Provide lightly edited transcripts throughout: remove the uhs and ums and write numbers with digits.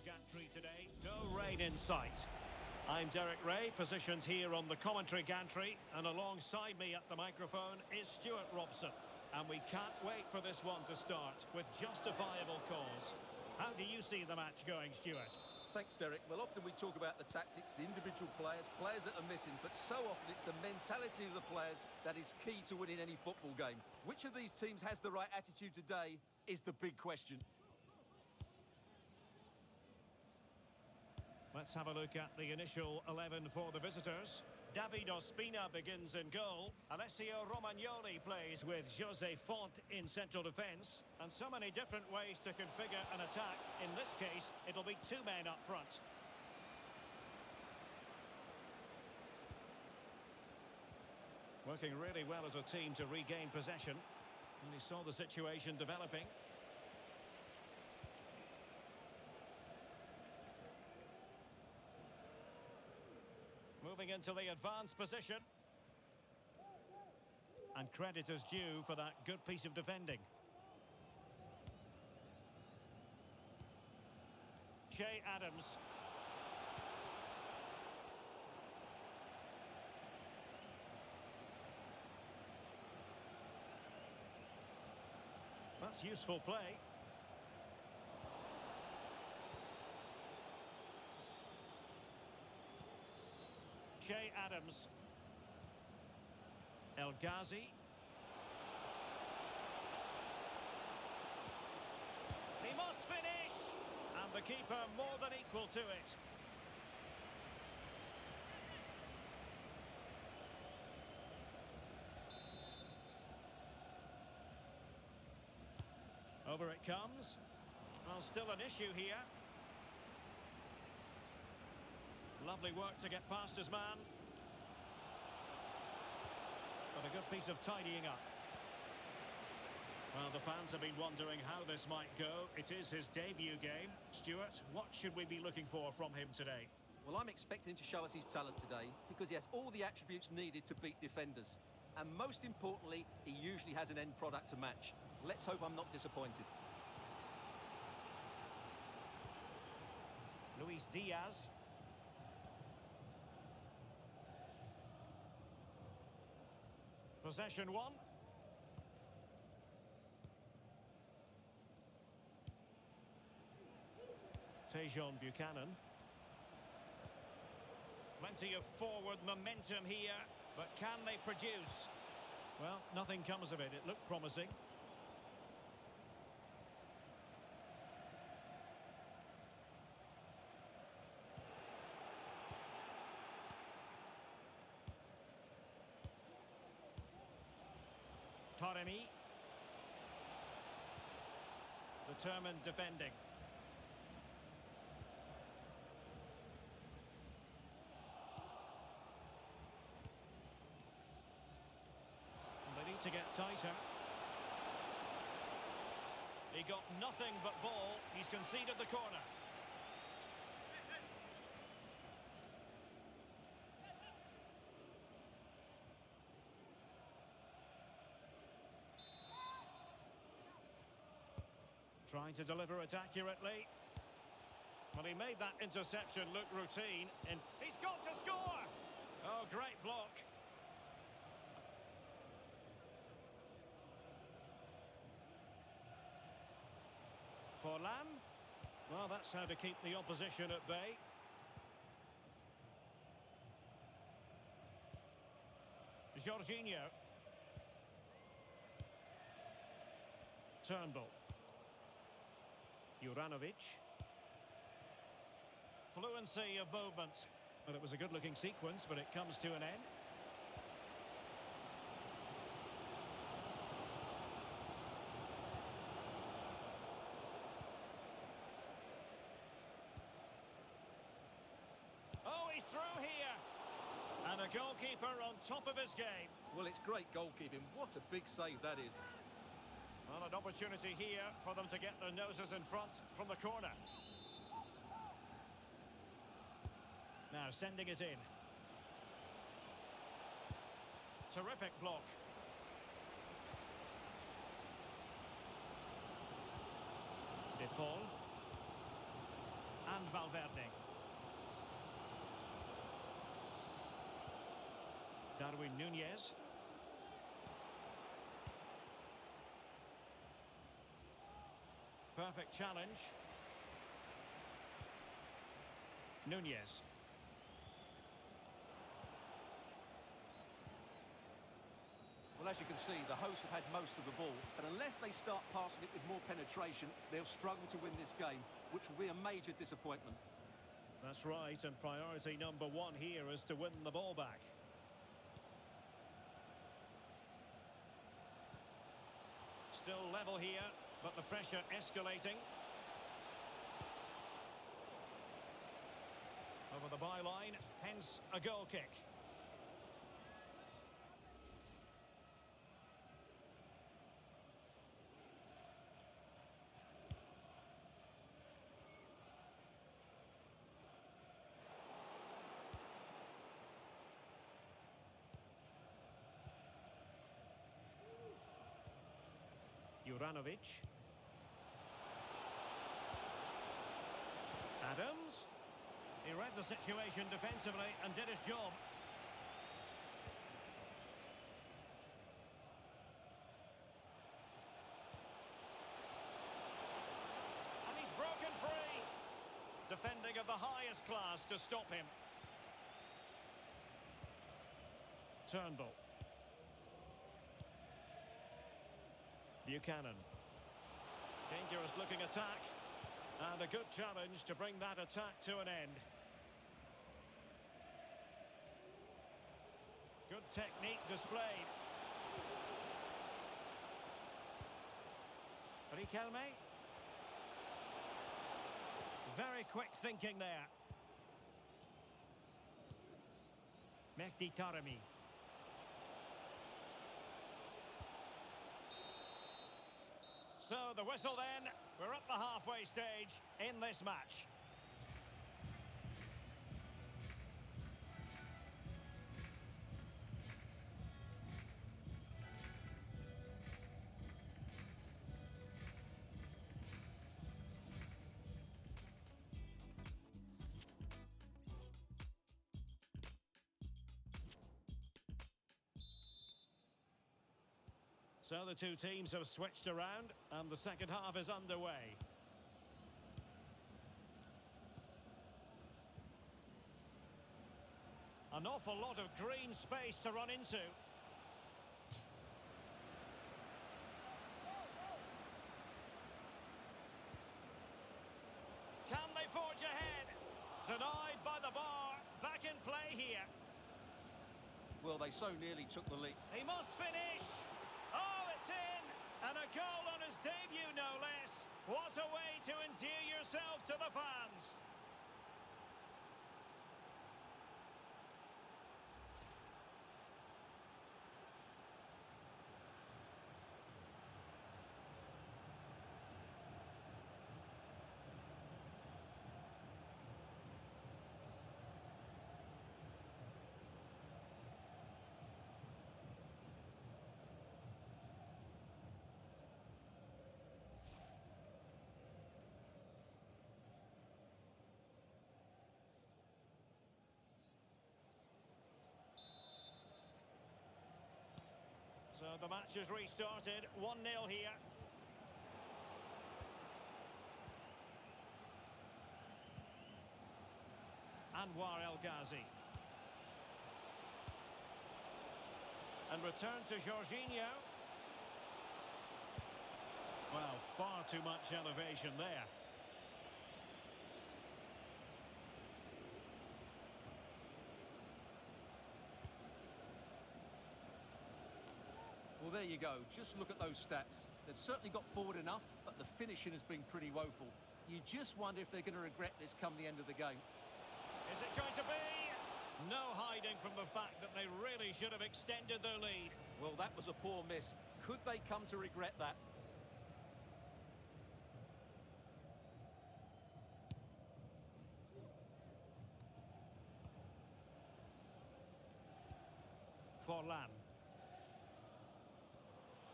the gantry today. No rain in sight. I'm Derek Ray, positioned here on the commentary gantry, and alongside me at the microphone is Stuart Robson. And we can't wait for this one to start with justifiable cause. How do you see the match going, Stuart? Thanks, Derek. Well, often we talk about the tactics, the individual players that are missing, but so often it's the mentality of the players that is key to winning any football game. Which of these teams has the right attitude today is the big question. Let's have a look at the initial 11 for the visitors. David Ospina begins in goal. Alessio Romagnoli plays with Jose Font in central defence. And so many different ways to configure an attack. In this case, it'll be two men up front. Working really well as a team to regain possession. And he saw the situation developing. Moving into the advanced position. And credit is due for that good piece of defending. Che Adams. That's useful play. Che Adams. El Ghazi. He must finish! And the keeper more than equal to it. Over it comes. Well, still an issue here. Lovely work to get past his man. But a good piece of tidying up. Well, the fans have been wondering how this might go. It is his debut game. Stuart, what should we be looking for from him today? Well, I'm expecting him to show us his talent today because he has all the attributes needed to beat defenders. And most importantly, he usually has an end product to match. Let's hope I'm not disappointed. Luis Diaz. Possession one. Tejon Buchanan. Plenty of forward momentum here, but can they produce? Well, nothing comes of it. It looked promising. Taremi. Determined defending. And they need to get tighter. He got nothing but ball. He's conceded the corner. Trying to deliver it accurately. Well, he made that interception look routine, and he's got to score! Oh, great block. Forlan. Well, that's how to keep the opposition at bay. Jorginho. Turnbull. Juranovic. Fluency of movement. Well, it was a good-looking sequence, but it comes to an end. Oh, he's through here. And a goalkeeper on top of his game. Well, it's great goalkeeping. What a big save that is. Well, an opportunity here for them to get their noses in front from the corner. Now sending it in. Terrific block. De Paul. And Valverde. Darwin Núñez. Perfect challenge. Núñez. Well, as you can see, the hosts have had most of the ball, but unless they start passing it with more penetration, they'll struggle to win this game, which will be a major disappointment. That's right, and priority number one here is to win the ball back. Still level here, but the pressure escalating. Over the byline, hence a goal kick. Juranovic. Adams. He read the situation defensively and did his job. And he's broken free. Defending of the highest class to stop him. Turnbull. Buchanan. Dangerous looking attack. And a good challenge to bring that attack to an end. Good technique displayed. Riquelme. Very quick thinking there. Mehdi Taremi. So the whistle then, we're at the halfway stage in this match. So the two teams have switched around and the second half is underway. An awful lot of green space to run into. Can they forge ahead? Denied by the bar. Back in play here. Well, they so nearly took the lead. He must finish. Oh, it's in! And a goal on his debut, no less. What a way to endear yourself to the fans. So the match has restarted, 1-0 here. Anwar El Ghazi. And return to Jorginho. Well, far too much elevation there. Well, there you go. Just look at those stats. They've certainly got forward enough, but the finishing has been pretty woeful. You just wonder if they're going to regret this come the end of the game. Is it going to be? No hiding from the fact that they really should have extended their lead. Well, that was a poor miss. Could they come to regret that? Forlan.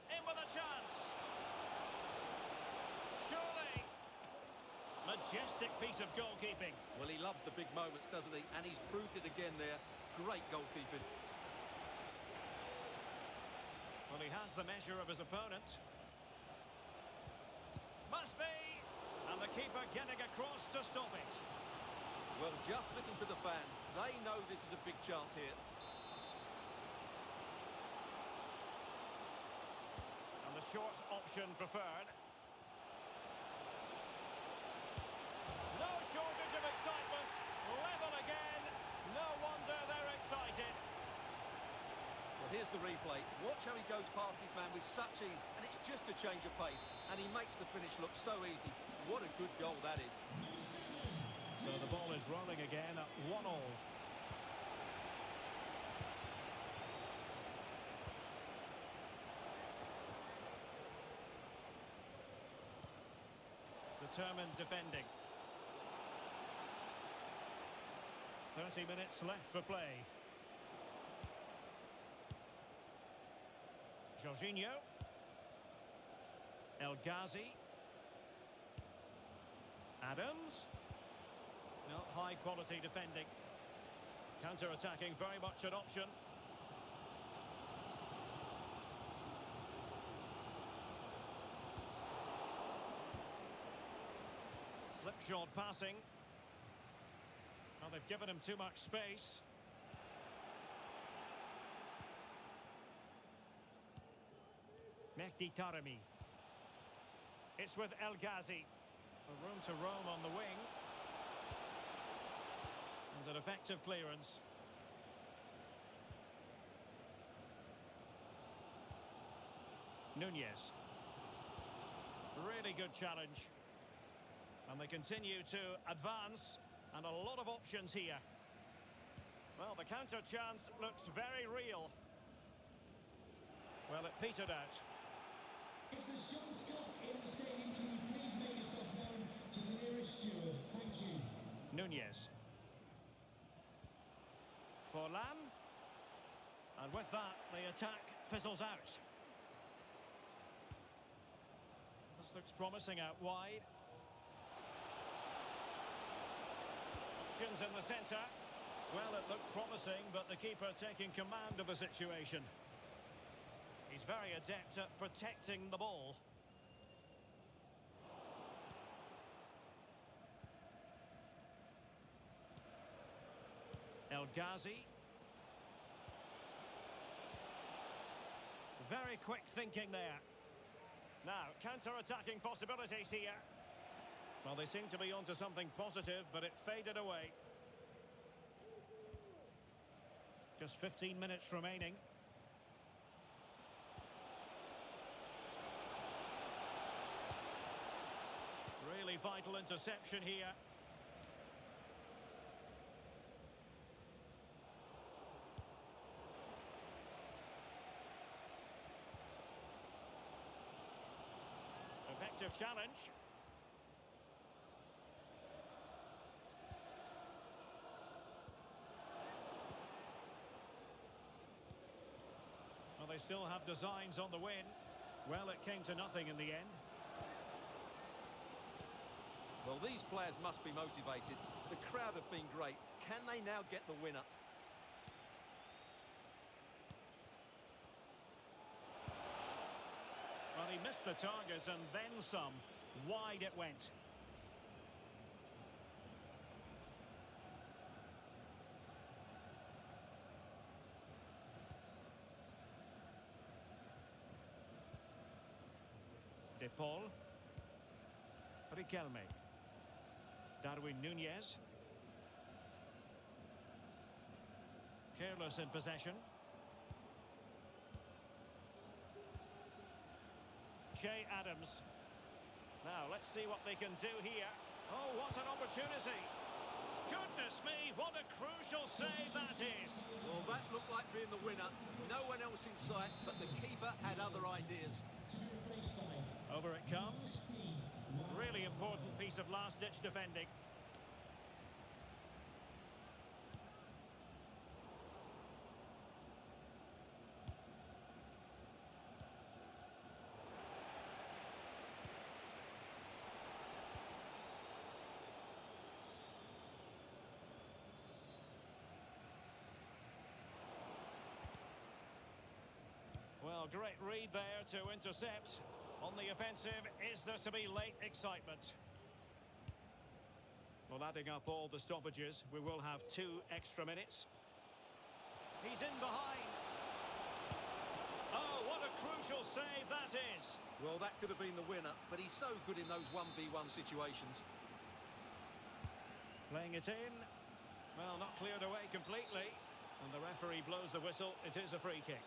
In with a chance. Surely. Majestic piece of goalkeeping. Well, he loves the big moments, doesn't he? And he's proved it again there. Great goalkeeping. Well, he has the measure of his opponent. Must be! And the keeper getting across to stop it. Well, just listen to the fans. They know this is a big chance here. And the short option preferred. No shortage of excitement. Level again. No wonder they're excited. Well, here's the replay. Watch how he goes past his man with such ease, and it's just a change of pace, and he makes the finish look so easy. What a good goal that is. So the ball is rolling again at 1-1. Determined defending. 30 minutes left for play. Jorginho. El Ghazi. Adams. No, high-quality defending. Counter-attacking, very much an option. Slipshod passing. Well, they've given him too much space. Mehdi Taremi. It's with El Ghazi. A room to roam on the wing. And an effective clearance. Nunez. Really good challenge. And they continue to advance. And a lot of options here. Well, the counter chance looks very real. Well, it petered out. If there's John Scott in the stadium, can you please make yourself known to the nearest steward? Thank you. Nunez. Forlan. And with that, the attack fizzles out. This looks promising out wide. Options in the centre. Well, it looked promising, but the keeper taking command of the situation. He's very adept at protecting the ball. El Ghazi. Very quick thinking there. Now, counter-attacking possibilities here. Well, they seem to be onto something positive, but it faded away. Just 15 minutes remaining. Really vital interception here. Effective challenge. Well, they still have designs on the win. Well, it came to nothing in the end. Well, these players must be motivated. The crowd have been great. Can they now get the winner? Well, he missed the target and then some. Wide it went. De Paul. Riquelme. Darwin Nunez. Careless in possession. Che Adams. Now, let's see what they can do here. Oh, what an opportunity. Goodness me, what a crucial save that is. Well, that looked like being the winner. No one else in sight, but the keeper had other ideas. Over it comes. Really important piece of last-ditch defending. Well, great read there to intercept. On the offensive, is there to be late excitement? Well, adding up all the stoppages, we will have 2 extra minutes. He's in behind. Oh, what a crucial save that is. Well, that could have been the winner, but he's so good in those 1v1 situations. Playing it in. Well, not cleared away completely. And the referee blows the whistle. It is a free kick.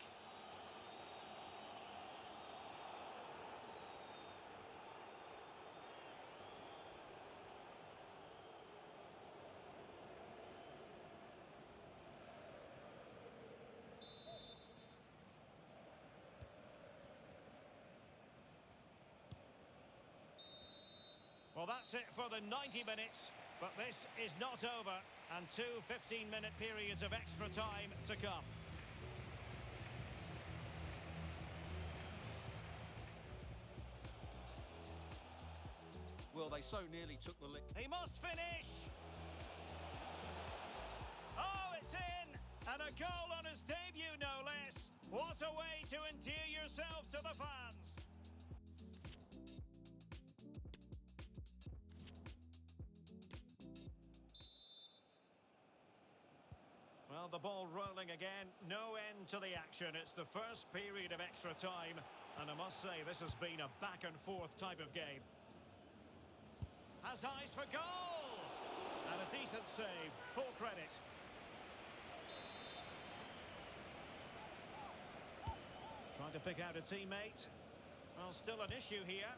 Well, that's it for the 90 minutes, but this is not over, and 2 15-minute periods of extra time to come. Well, they so nearly took the lead. He must finish! Oh, it's in! And a goal on his debut, no less. What a way to endear yourself to the fans! Well, the ball rolling again, no end to the action. It's the first period of extra time, and I must say this has been a back-and-forth type of game. Has eyes for goal! And a decent save, full credit. Trying to pick out a teammate. Well, still an issue here.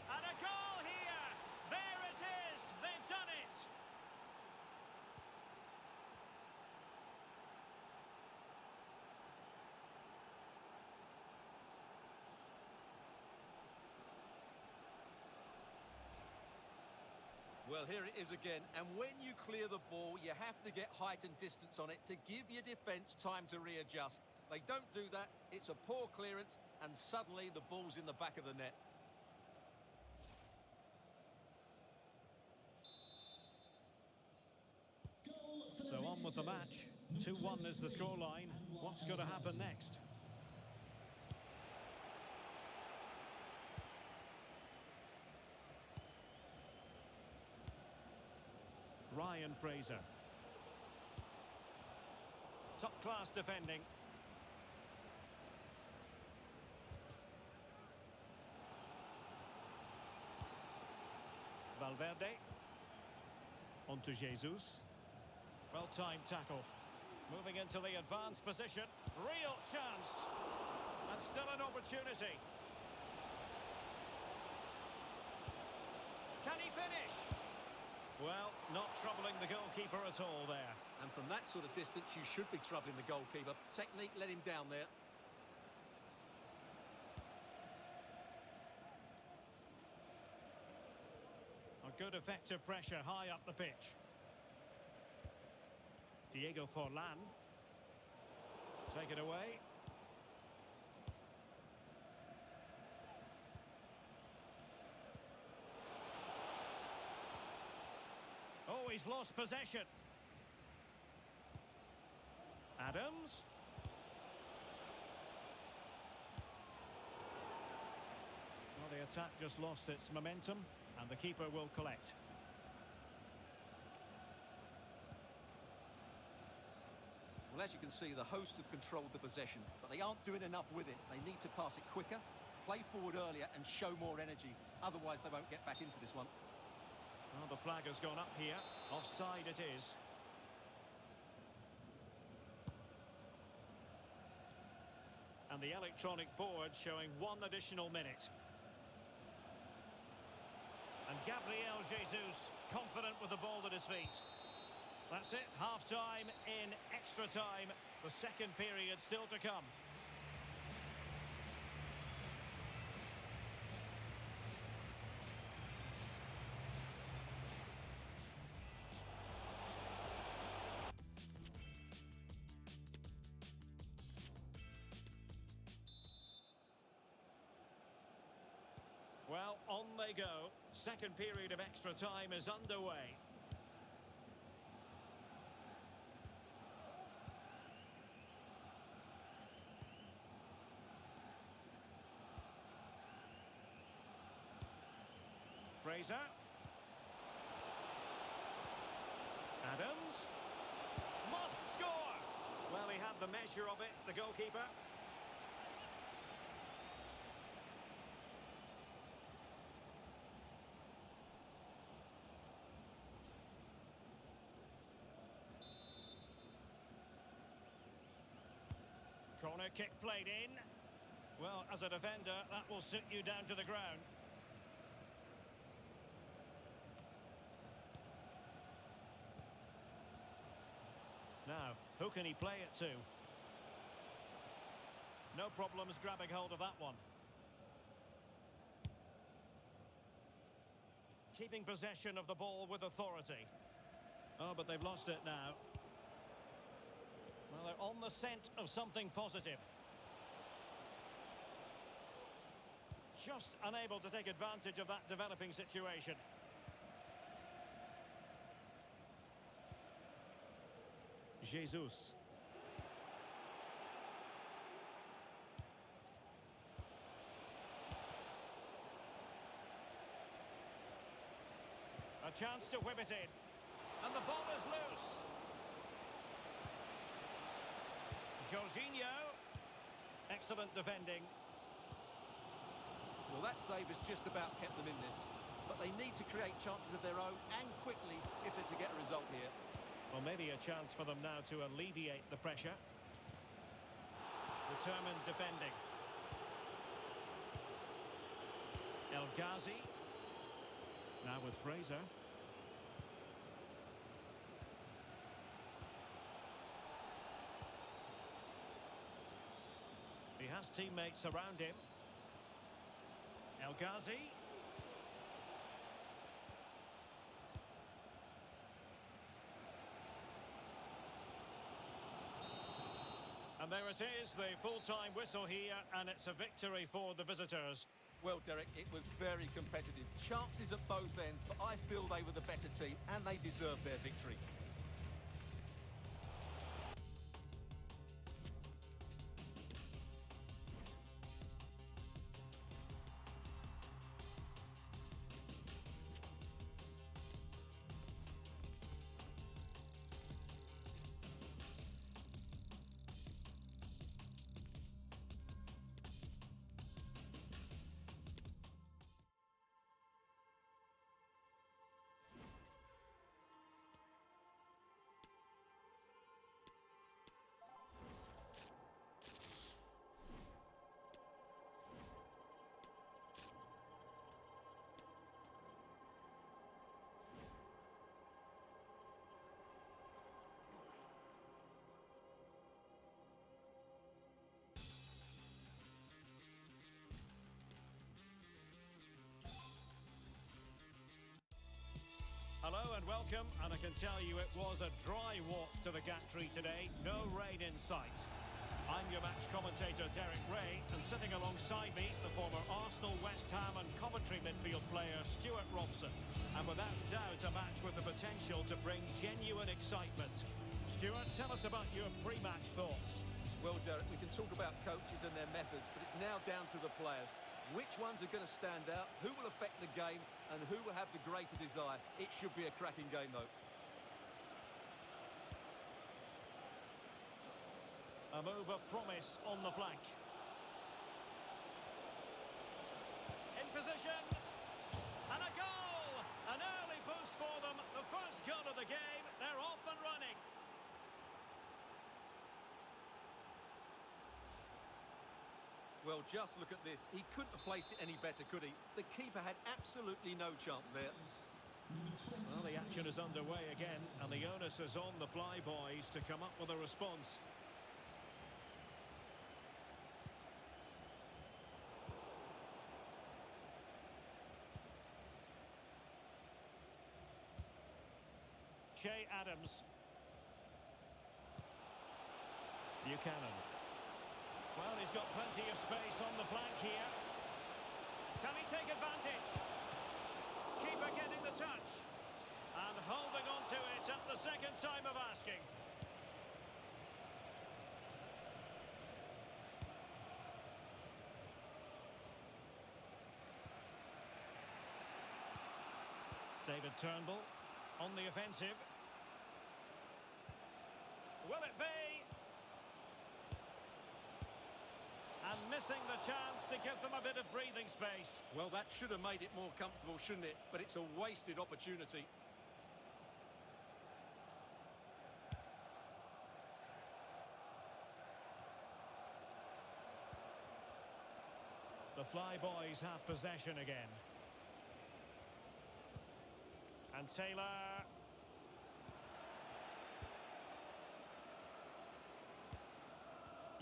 And a goal here! There it is! They've done it! Well, here it is again, and when you clear the ball, you have to get height and distance on it to give your defence time to readjust. They don't do that, it's a poor clearance, and suddenly the ball's in the back of the net. So on with the match. 2-1 is the scoreline. What's going to happen next? Ryan Fraser. Top-class defending. Valverde. On to Jesus. Well-timed tackle. Moving into the advanced position. Real chance. And still an opportunity. Can he finish? Well, not troubling the goalkeeper at all there. And from that sort of distance, you should be troubling the goalkeeper. Technique let him down there. A good effective pressure high up the pitch. Diego Forlan. Take it away. Oh, he's lost possession. Adams. Well, the attack just lost its momentum, and the keeper will collect. Well, as you can see, the hosts have controlled the possession, but they aren't doing enough with it. They need to pass it quicker, play forward earlier, and show more energy. Otherwise, they won't get back into this one. Well, the flag has gone up here. Offside it is. And the electronic board showing 1 additional minute. And Gabriel Jesus confident with the ball at his feet. That's it, half-time in extra time. The second period still to come. Well, on they go. Second period of extra time is underway. Fraser. Adams. Must score! Well, he had the measure of it, the goalkeeper. Corner kick played in. Well, as a defender, that will sit you down to the ground. Now, who can he play it to? No problems grabbing hold of that one. Keeping possession of the ball with authority. Oh, but they've lost it now. Well, they're on the scent of something positive. Just unable to take advantage of that developing situation. Jesus. A chance to whip it in. And the ball is loose. Jorginho. Excellent defending. Well, that save has just about kept them in this. But they need to create chances of their own and quickly if they're to get a result here. Well, maybe a chance for them now to alleviate the pressure. Determined defending. El Ghazi. Now with Fraser. He has teammates around him. El Ghazi. And there it is, the full-time whistle here, and it's a victory for the visitors. Well, Derek, it was very competitive. Chances at both ends, but I feel they were the better team, and they deserved their victory. Hello and welcome, and I can tell you it was a dry walk to the gantry today, no rain in sight. I'm your match commentator Derek Ray, and sitting alongside me, the former Arsenal, West Ham and Coventry midfield player Stuart Robson. And without doubt a match with the potential to bring genuine excitement. Stuart, tell us about your pre-match thoughts. Well, Derek, we can talk about coaches and their methods, but it's now down to the players. Which ones are going to stand out, who will affect the game, and who will have the greater desire? It should be a cracking game, though. A move of promise on the flank. In position. And a goal! An early boost for them. The first goal of the game. They're off and running. Well, just look at this. He couldn't have placed it any better, could he? The keeper had absolutely no chance there. Well, the action is underway again, and the onus is on the flyboys to come up with a response. Che Adams. Buchanan. Well, he's got plenty of space on the flank here. Can he take advantage? Keeper getting the touch. And holding on to it at the second time of asking. David Turnbull on the offensive. Will it be? And missing the chance to give them a bit of breathing space. Well, that should have made it more comfortable, shouldn't it? But it's a wasted opportunity. The Flyboys have possession again. And Taylor.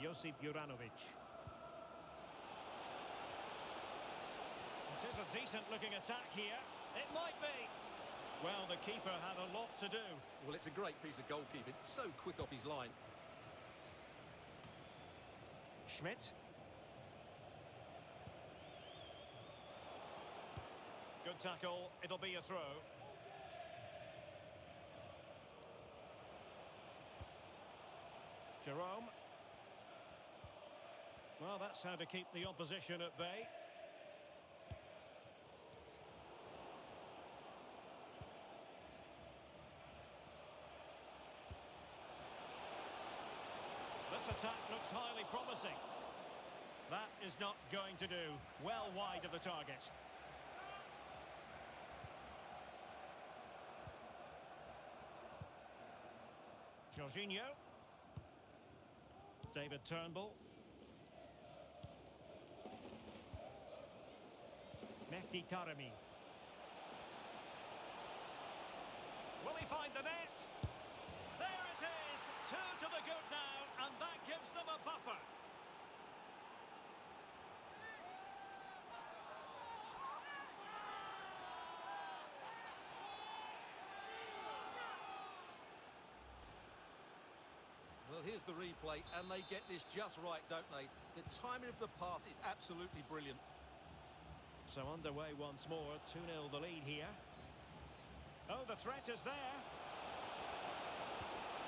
Josip Juranovic. It is a decent-looking attack here. It might be. Well, the keeper had a lot to do. Well, it's a great piece of goalkeeping. So quick off his line. Schmidt. Good tackle. It'll be a throw. Jerome. Well, that's how to keep the opposition at bay. This attack looks highly promising. That is not going to do. Well wide of the target. Jorginho. David Turnbull. Mehdi Taremi. Will he find the net? There it is! 2 to the good now, and that gives them a buffer. Well, here's the replay, and they get this just right, don't they? The timing of the pass is absolutely brilliant. So underway once more, 2-0 the lead here. Oh, the threat is there.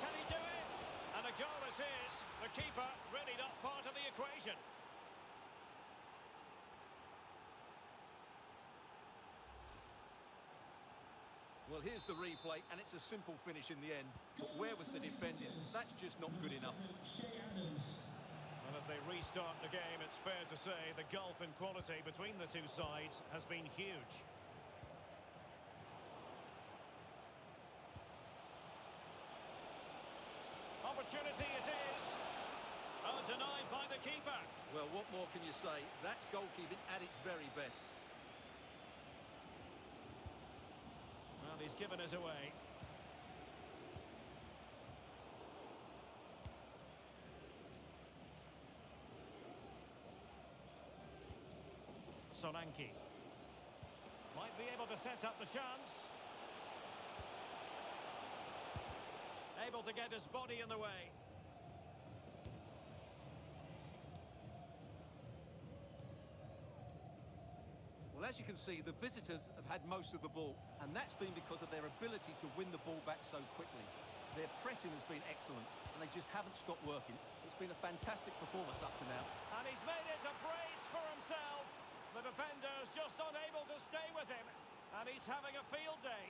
Can he do it? And a goal it is. The keeper really not part of the equation. Well, here's the replay, and it's a simple finish in the end. But where was the defending? That's just not good enough. And as they restart the game, it's fair to say the gulf in quality between the two sides has been huge. Opportunity it is. Oh, denied by the keeper. Well, what more can you say? That's goalkeeping at its very best. Well, he's given it away. Solanke. Might be able to set up the chance. Able to get his body in the way. Well, as you can see, the visitors have had most of the ball, and that's been because of their ability to win the ball back so quickly. Their pressing has been excellent, and they just haven't stopped working. It's been a fantastic performance up to now. And he's made it a brace for himself. The defender's just unable to stay with him, and he's having a field day.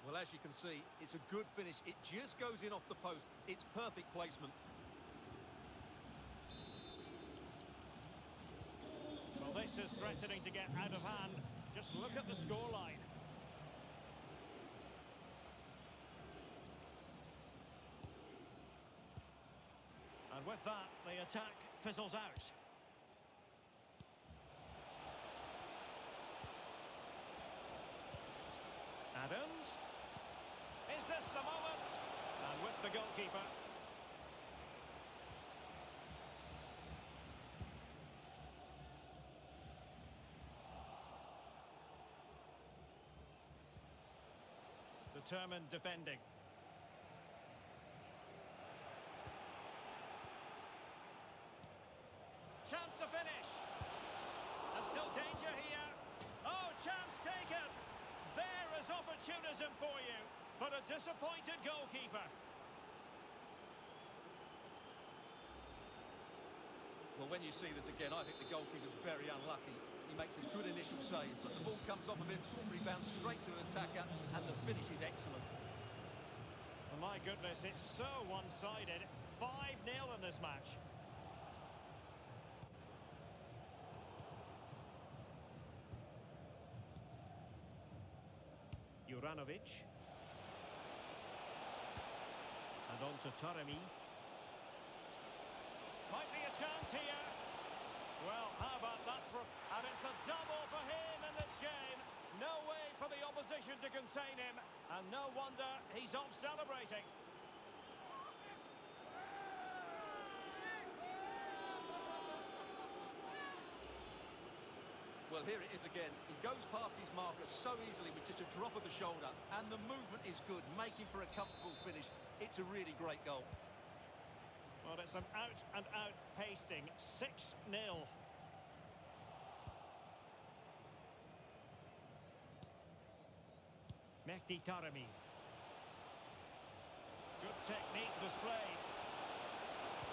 Well, as you can see, it's a good finish. It just goes in off the post. It's perfect placement. Well, this is threatening to get out of hand. Just look at the scoreline. And with that, the attack fizzles out. Adams. Is this the moment? And with the goalkeeper. Determined defending. Chance to finish. And still danger here. Oh, chance taken. There is opportunism for you, but a disappointed goalkeeper. Well, Well, when you see this again, I think the goalkeeper's very unlucky. He makes a good initial save, but the ball comes off of him, rebounds straight to an attacker, and the finish is excellent. Well, my goodness, it's so one-sided. 5-0 in this match. Juranovic. And on to Taremi. Might be a chance here. Well, how about that? And it's a double for him in this game. No way for the opposition to contain him. And no wonder he's off celebrating. Well, here it is again. He goes past his marker so easily with just a drop of the shoulder, and the movement is good, making for a comfortable finish. It's a really great goal. Well, it's an out-and-out pasting. 6-0. Mehdi Taremi. Good technique displayed.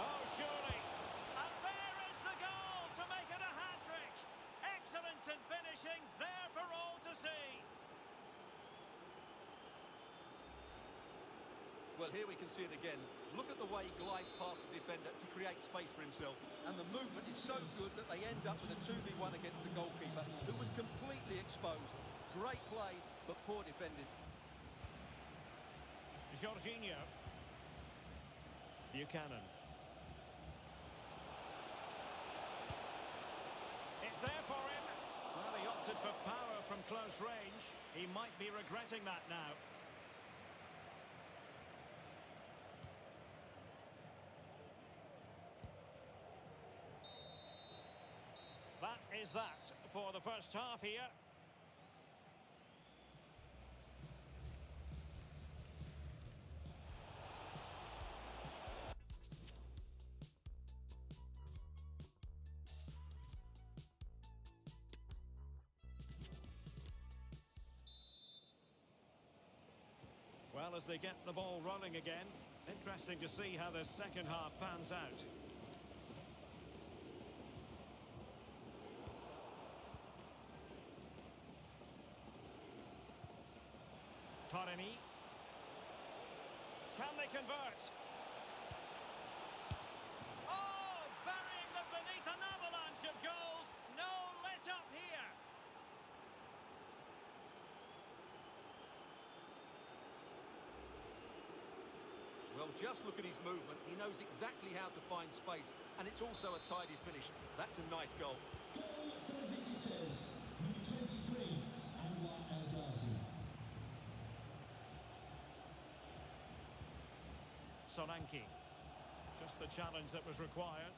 Oh, surely. And there is the goal to make it a hat-trick. Excellence in finishing, there for all to see. Well, here we can see it again. Look at the way he glides past the defender to create space for himself. And the movement is so good that they end up with a 2v1 against the goalkeeper, who was completely exposed. Great play, but poor defending. Jorginho. Buchanan. It's there for him. Well, he opted for power from close range. He might be regretting that now. That is that for the first half here. Well, as they get the ball rolling again, interesting to see how the second half pans out. Taremi. Can they convert? Oh, burying them beneath an avalanche of goals. No let up here. Well, just look at his movement. He knows exactly how to find space, and it's also a tidy finish. That's a nice goal. Goal for the visitors, number 23, Anwar El Ghazi. Solanke. Just the challenge that was required.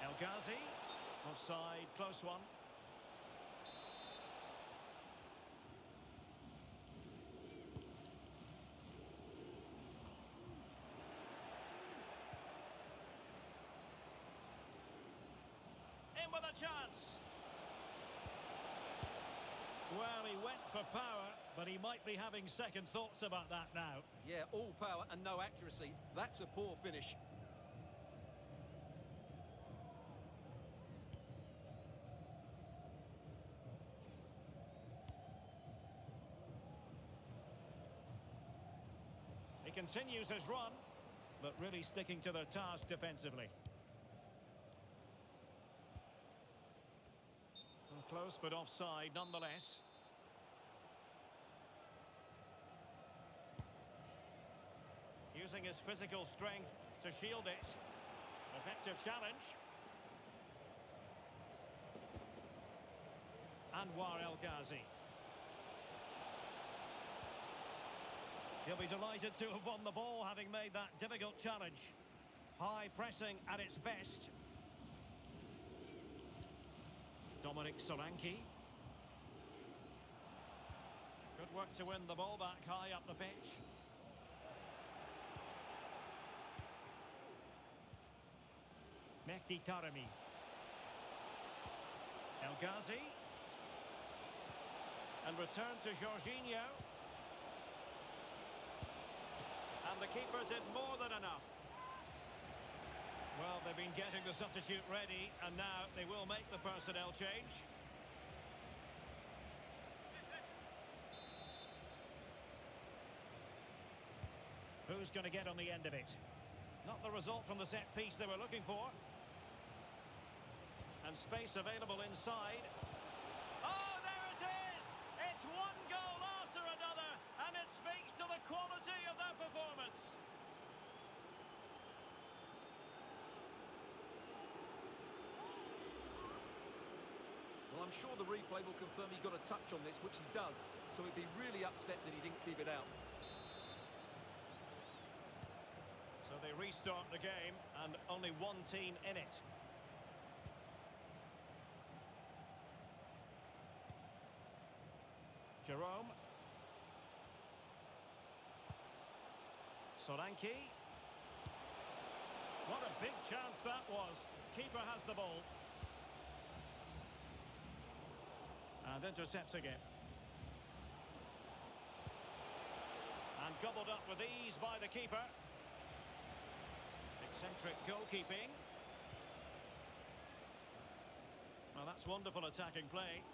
El Ghazi. Offside, close one. In with a chance. Well, he went for power, but he might be having second thoughts about that now. Yeah, all power and no accuracy. That's a poor finish. He continues his run, but really sticking to the task defensively. Close, but offside nonetheless. Using his physical strength to shield it. Effective challenge. Anwar El Ghazi. He'll be delighted to have won the ball, having made that difficult challenge. High pressing at its best. Dominic Solanke. Good work to win the ball back high up the pitch. Mehdi Taremi. El Ghazi. And return to Jorginho. And And the keeper did more than enough. Well, they've been getting the substitute ready, and now they will make the personnel change. Who's going to get on the end of it? Not the result from the set piece they were looking for. And space available inside. Oh, there it is! It's one goal after another, and it speaks to the quality of their performance. Well, I'm sure the replay will confirm he got a touch on this, which he does. So he'd be really upset that he didn't keep it out. So they restart the game, and only one team in it. Jerome. Solanke. What a big chance that was. Keeper has the ball. And intercepting it. And gobbled up with ease by the keeper. Eccentric goalkeeping. Well, that's wonderful attacking play.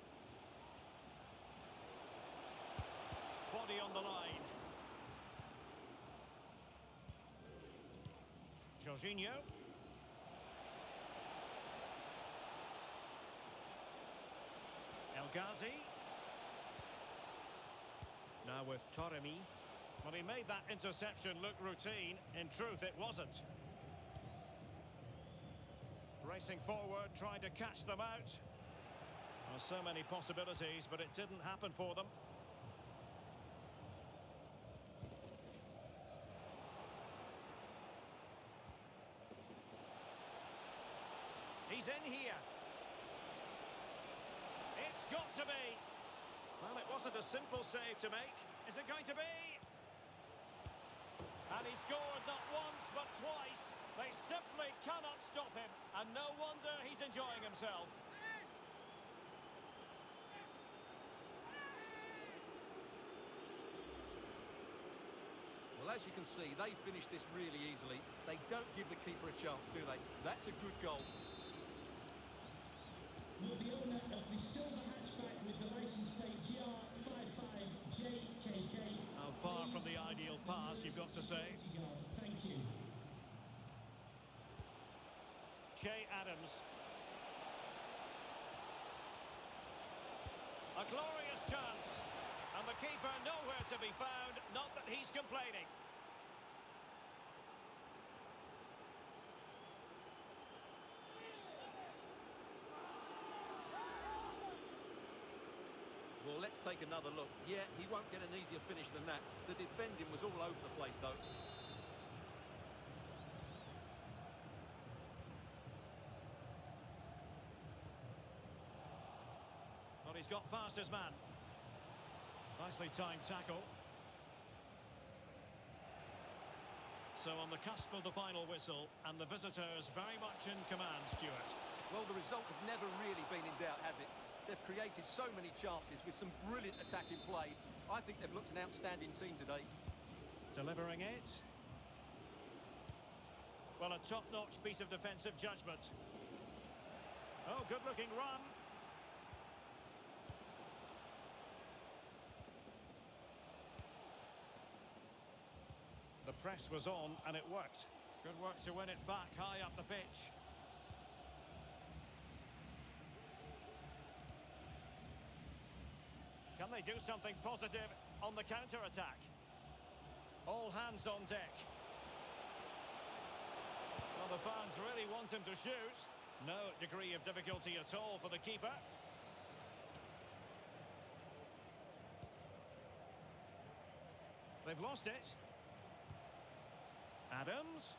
Body on the line. Jorginho. El Ghazi. Now with Toremi. Well, he made that interception look routine. In truth, it wasn't. Racing forward, trying to catch them out. Well, so many possibilities, but it didn't happen for them. He's in here. It's got to be. Well, it wasn't a simple save to make. Is it going to be? And he scored not once, but twice. They simply cannot stop him. And no wonder he's enjoying himself. Well, as you can see, they finished this really easily. They don't give the keeper a chance, do they? That's a good goal. Will the owner of the silver hatchback with the license plate GR55JKK... How far from the ideal pass, you've got to say. Thank you. Che Adams. A glorious chance. And the keeper nowhere to be found. Not that he's complaining. Well, let's take another look. Yeah, he won't get an easier finish than that. The defending was all over the place, though. Well, he's got past his man. Nicely timed tackle. So on the cusp of the final whistle, and the visitors very much in command, Stuart. Well, the result has never really been in doubt, has it? They've created so many chances with some brilliant attacking play. I think they've looked an outstanding team today. Delivering it. Well, a top-notch piece of defensive judgment. Oh, good-looking run. The press was on, and it worked. Good work to win it back high up the pitch. Can they do something positive on the counter-attack? All hands on deck. Well, the fans really want him to shoot. No degree of difficulty at all for the keeper. They've lost it. Adams.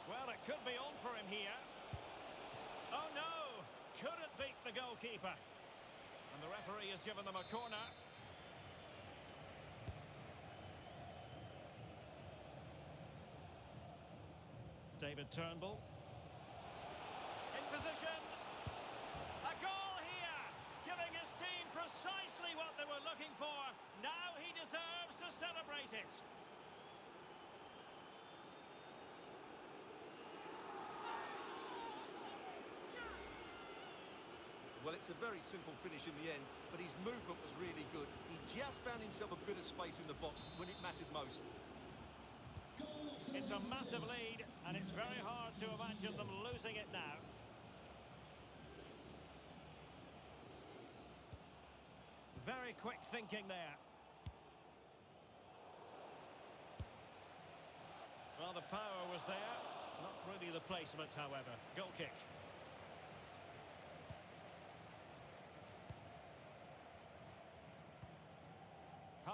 Well, it could be on for him here. Oh, no! Couldn't beat the goalkeeper. And the referee has given them a corner. David Turnbull. In position. A goal here! Giving his team precisely what they were looking for. Now he deserves to celebrate it. Well, it's a very simple finish in the end, but his movement was really good. He just found himself a bit of space in the box when it mattered most. It's a massive lead, and it's very hard to imagine them losing it now. Very quick thinking there. Well, the power was there. Not really the placement, however. Goal kick.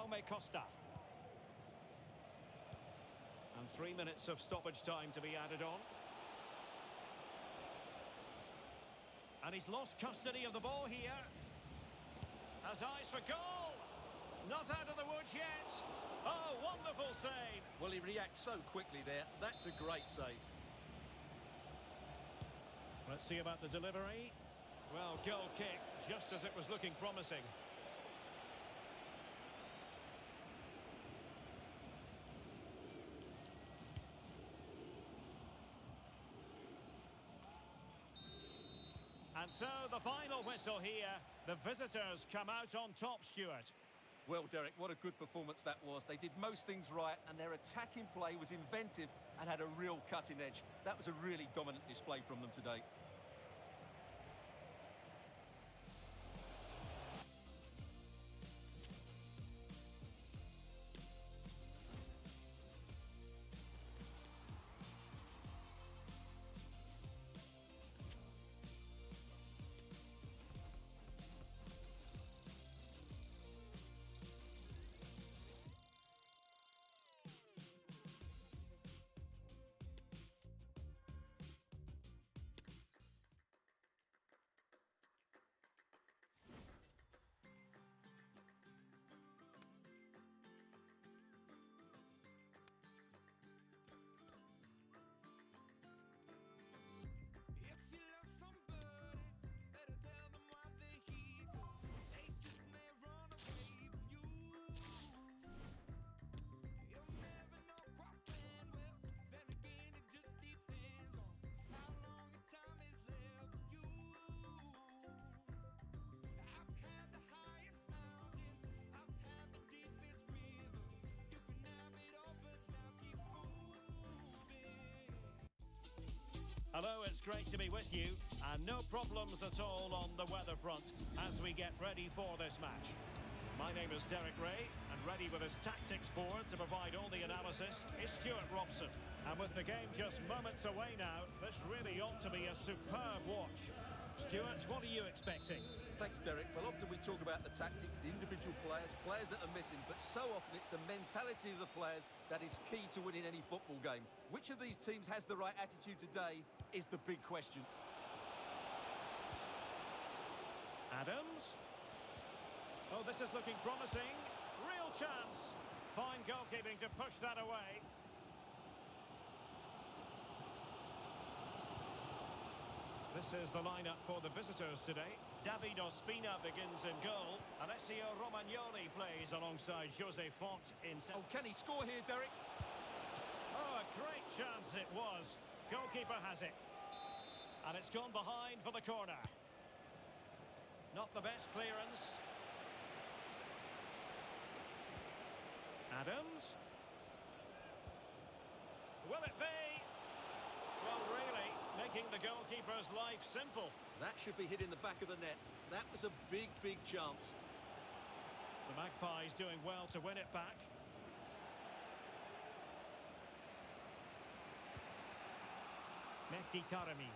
Jaume Costa. And 3 minutes of stoppage time to be added on. And he's lost custody of the ball here. Has eyes for goal. Not out of the woods yet. Oh, wonderful save. Well, he reacts so quickly there. That's a great save. Let's see about the delivery. Well, goal kick, just as it was looking promising. And so the final whistle here. The visitors come out on top, Stuart. Well, Derek, what a good performance that was. They did most things right, and their attacking play was inventive and had a real cutting edge. That was a really dominant display from them today. Hello, it's great to be with you, and no problems at all on the weather front as we get ready for this match. My name is Derek Ray, and ready with his tactics board to provide all the analysis is Stuart Robson. And with the game just moments away now, this really ought to be a superb watch. Stuart, what are you expecting? Thanks, Derek. Well, often we talk about the tactics, the individual players, players that are missing, but so often it's the mentality of the players that is key to winning any football game. Which of these teams has the right attitude today is the big question. Adams. Oh, this is looking promising. Real chance. Fine goalkeeping to push that away. This is the lineup for the visitors today. David Ospina begins in goal. Alessio Romagnoli plays alongside Jose Font in... Oh, can he score here, Derek? Oh, a great chance it was. Goalkeeper has it. And it's gone behind for the corner. Not the best clearance. Adams. Will it be? Well, really, making the goalkeeper's life simple. That should be hit in the back of the net. That was a big, big chance. The Magpies doing well to win it back. Mehdi Taremi.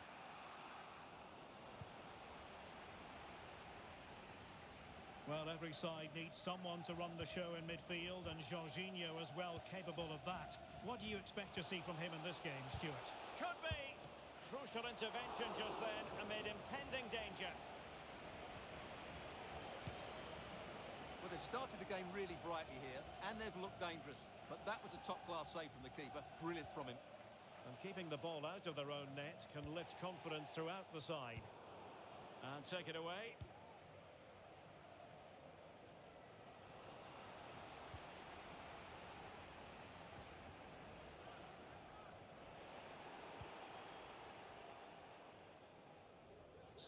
Well, every side needs someone to run the show in midfield, and Jorginho is well capable of that. What do you expect to see from him in this game, Stuart? Could be! Crucial intervention just then amid impending danger. Well, they've started the game really brightly here, and they've looked dangerous. But that was a top-class save from the keeper. Brilliant from him. And keeping the ball out of their own net can lift confidence throughout the side. And take it away.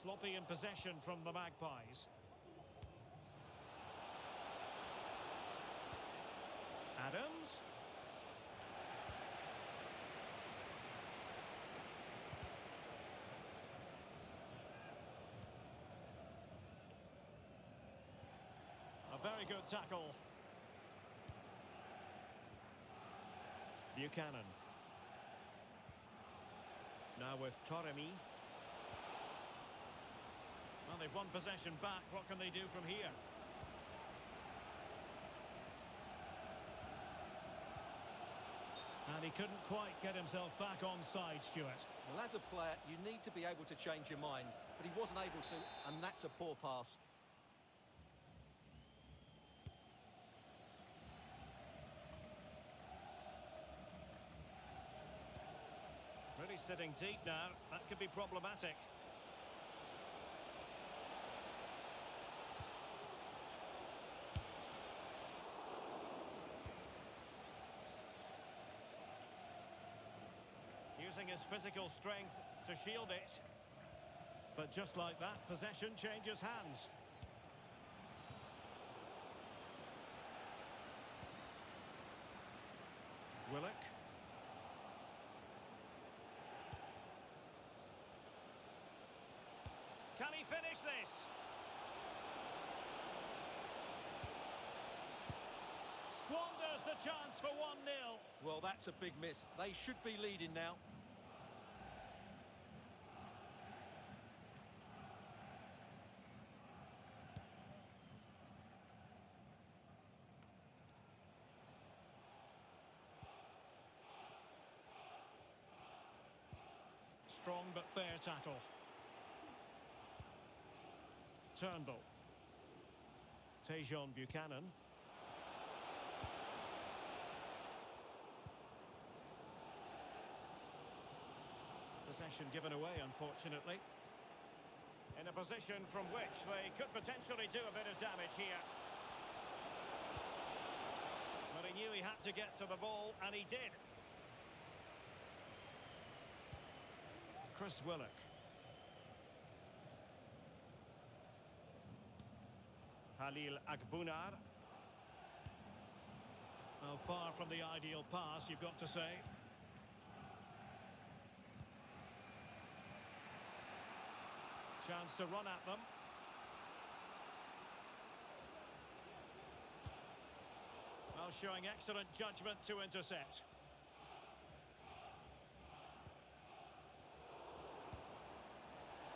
Sloppy in possession from the Magpies. Adams. A very good tackle. Buchanan. Now with Toremi. Well, they've won possession back. What can they do from here? And he couldn't quite get himself back onside, Stuart. Well, as a player, you need to be able to change your mind, but he wasn't able to, and that's a poor pass. Really sitting deep now. That could be problematic. Using his physical strength to shield it. But just like that, possession changes hands. Willock. Can he finish this? Squanders the chance for 1-0. Well, that's a big miss. They should be leading now. Strong but fair tackle. Turnbull. Tejon Buchanan. Possession given away, unfortunately. In a position from which they could potentially do a bit of damage here. But he knew he had to get to the ball, and he did. Chris Willock. Halil Akbunar. Well, far from the ideal pass, you've got to say. Chance to run at them. Well, showing excellent judgment to intercept.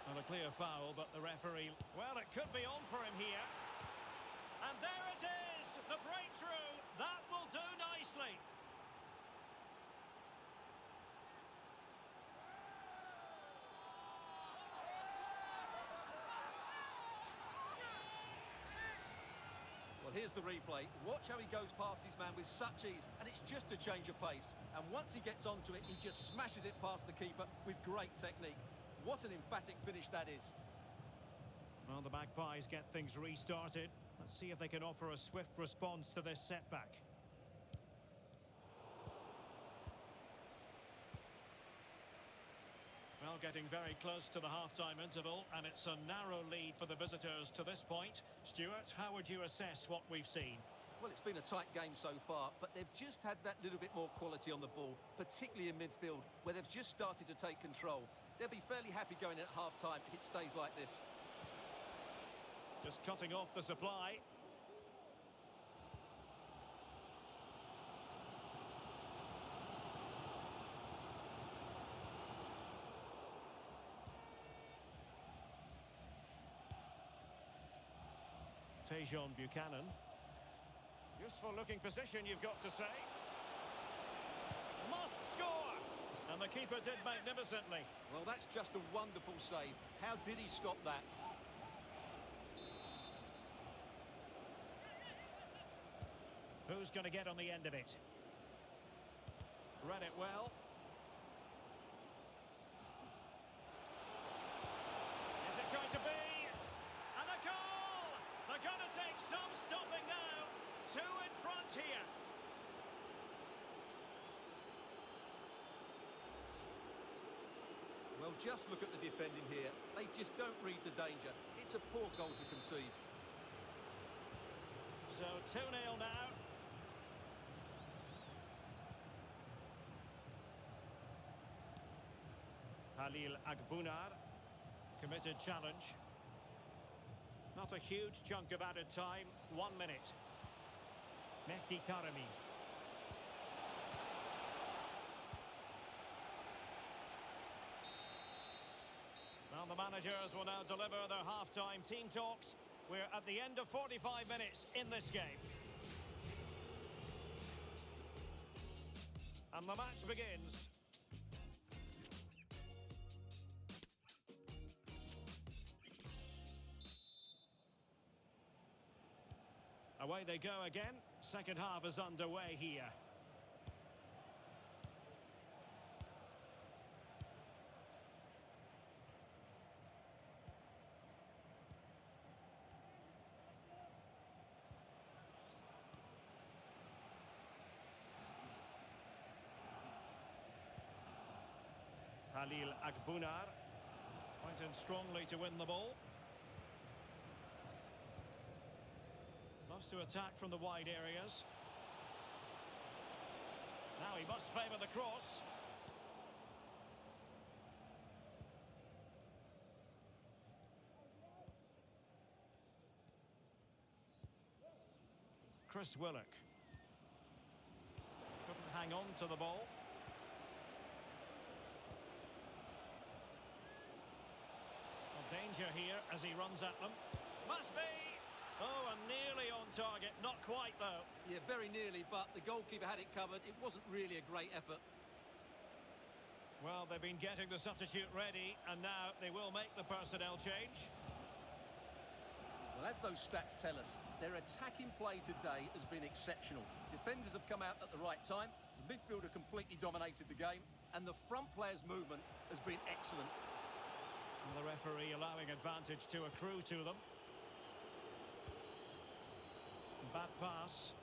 Well, a clear foul, but the referee... Well, it could be on for him here. And there it is! The breakthrough! That will do nicely! Well, here's the replay. Watch how he goes past his man with such ease, and it's just a change of pace. And once he gets onto it, he just smashes it past the keeper with great technique. What an emphatic finish that is. Well, the Magpies get things restarted. Let's see if they can offer a swift response to this setback. Well, getting very close to the half-time interval, and it's a narrow lead for the visitors to this point. Stuart, how would you assess what we've seen? Well, it's been a tight game so far, but they've just had that little bit more quality on the ball, particularly in midfield, where they've just started to take control. They'll be fairly happy going at half-time if it stays like this. Just cutting off the supply. Tejon Buchanan. Useful looking position, you've got to say. Must score! And the keeper did magnificently. Well, that's just a wonderful save. How did he stop that? Who's going to get on the end of it? Read it well. Is it going to be? And a goal! They're going to take some stopping now. Two in front here. Well, Well, just look at the defending here. They just don't read the danger. It's a poor goal to concede. So 2-0 now. Halil Agbunar. Committed challenge. Not a huge chunk of added time. 1 minute. Mehdi Taremi. Well, the managers will now deliver their half-time team talks. We're at the end of 45 minutes in this game. And the match begins. Away they go again. Second half is underway here. Halil Agbunar went in strongly to win the ball. Loves to attack from the wide areas. Now he must favour the cross. Chris Willock. Couldn't hang on to the ball. Danger here as he runs at them. Must be! Oh, and nearly on target. Not quite, though. Yeah, very nearly, but the goalkeeper had it covered. It wasn't really a great effort. Well, they've been getting the substitute ready, and now they will make the personnel change. Well, as those stats tell us, their attacking play today has been exceptional. Defenders have come out at the right time, the midfielder completely dominated the game, and the front player's movement has been excellent. And the referee allowing advantage to accrue to them. Bad pass.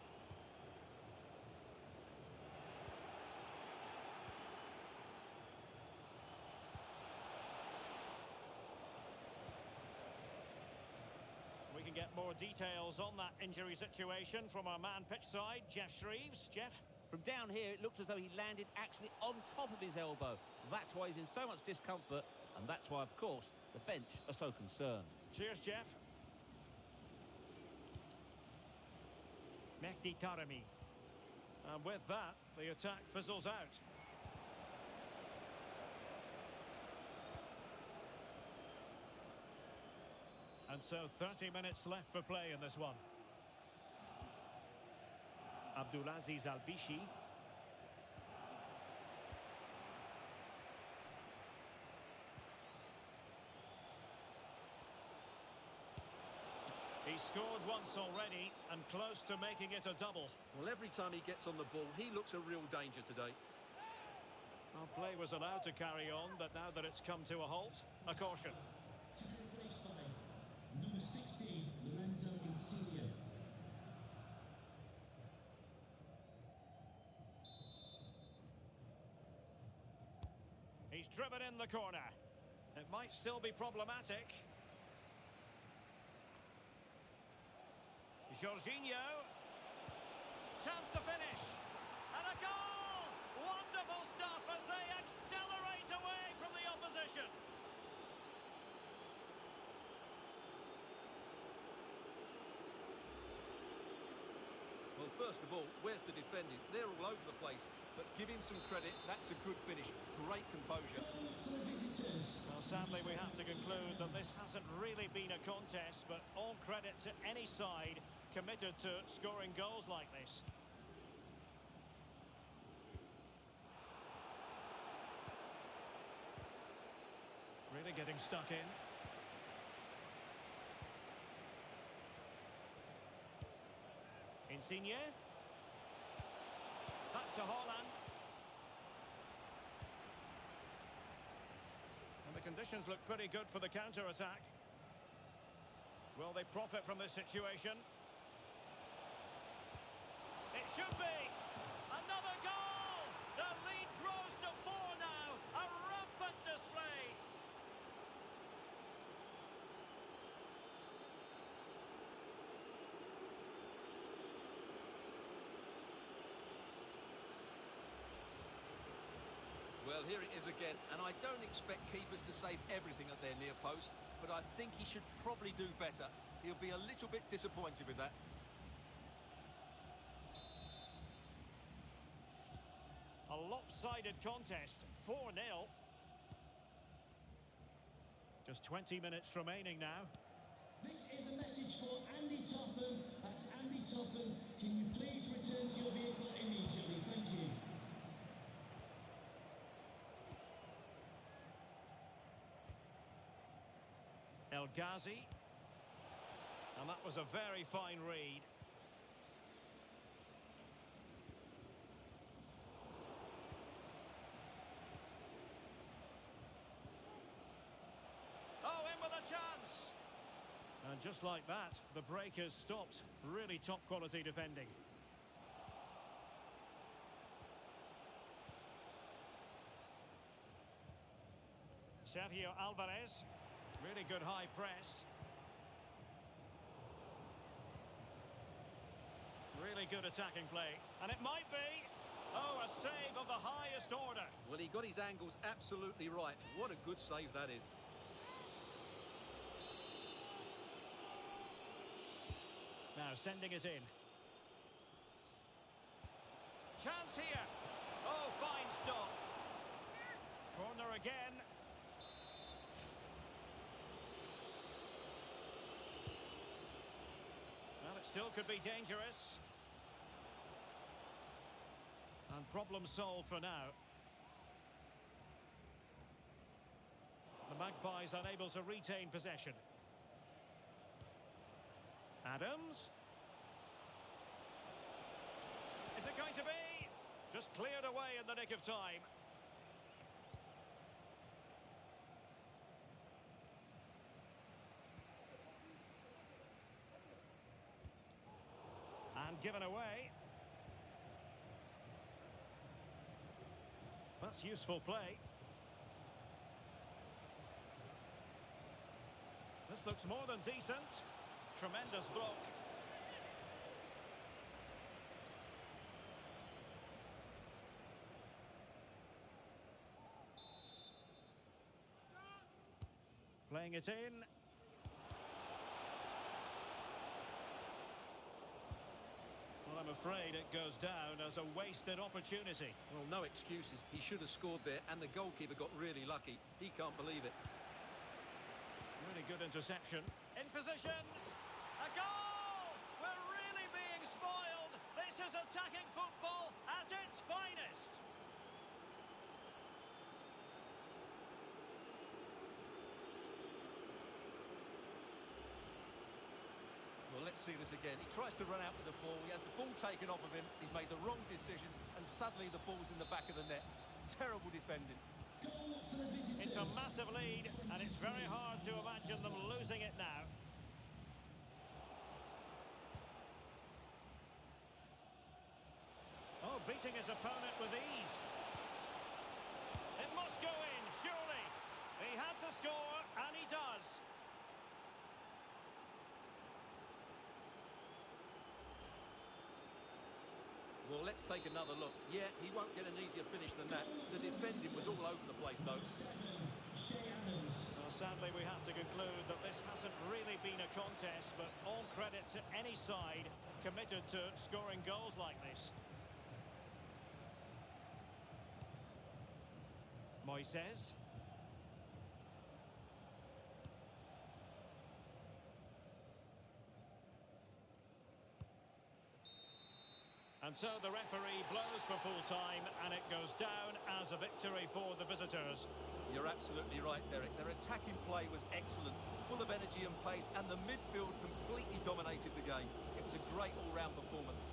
We can get more details on that injury situation from our man pitch side, Jeff Shreves. Jeff? From down here, it looked as though he landed actually on top of his elbow. That's why he's in so much discomfort, and that's why, of course, the bench are so concerned. Cheers, Jeff. Mehdi Taremi. And with that, the attack fizzles out. And so 30 minutes left for play in this one. Abdulaziz Al-Bishi. He scored once already and close to making it a double. Well, every time he gets on the ball, he looks a real danger today. Well, play was allowed to carry on, but now that it's come to a halt, a caution. To be replaced by number 16, Lorenzo Insigne. He's driven in the corner. It might still be problematic. Jorginho. Chance to finish. And a goal! Wonderful stuff as they accelerate away from the opposition. Well, first of all, where's the defending? They're all over the place. But give him some credit, that's a good finish. Great composure. Goal for the visitors. Well, sadly, we have to conclude that this hasn't really been a contest, but all credit to any side committed to scoring goals like this. Really getting stuck in. Insigne. Back to Haaland. And the conditions look pretty good for the counter-attack. Will they profit from this situation? It should be! Another goal! The lead grows to 4 now. A rampant display. Well, here it is again, and I don't expect keepers to save everything at their near post, but I think he should probably do better. He'll be a little bit disappointed with that. A lopsided contest, 4-0. Just 20 minutes remaining now. This is a message for Andy Topham. That's Andy Topham. Can you please return to your vehicle immediately? Thank you. El Ghazi. And that was a very fine read. Oh, in with a chance. And just like that, the break has stopped. Really top quality defending. Sergio Alvarez. Really good high press. Really good attacking play. And it might be. Oh, a save of the highest order. Well, he got his angles absolutely right. What a good save that is. Now sending it in. Chance here. Oh, fine stop. Corner again. Well, it still could be dangerous. And problem solved for now. The Magpies unable to retain possession. Adams. Is it going to be? Just cleared away in the nick of time. And given away. That's useful play. This looks more than decent. Tremendous block. Playing it in. Well, I'm afraid it goes down as a wasted opportunity. Well, no excuses. He should have scored there, and the goalkeeper got really lucky. He can't believe it. Really good interception. In position. A goal! We're really being spoiled. This is attacking football at its finest. Well, let's see this again. He tries to run out with the ball. He has the ball taken off of him. He's made the wrong decision, and suddenly the ball's in the back of the net. Terrible defending. Goal for the visitors. It's a massive lead, and it's very hard to imagine them losing it now. Oh, beating his opponent with ease. It must go in, surely. He had to score, and he does. Well, let's take another look. Yeah, he won't get an easier finish than that. The defending was all over the place, though. Well, sadly, we have to conclude that this hasn't really been a contest, but all credit to any side committed to scoring goals like this. Moises. And so the referee blows for full time, and it goes down as a victory for the visitors. You're absolutely right, Derek. Their attacking play was excellent, full of energy and pace, and the midfield completely dominated the game. It was a great all-round performance.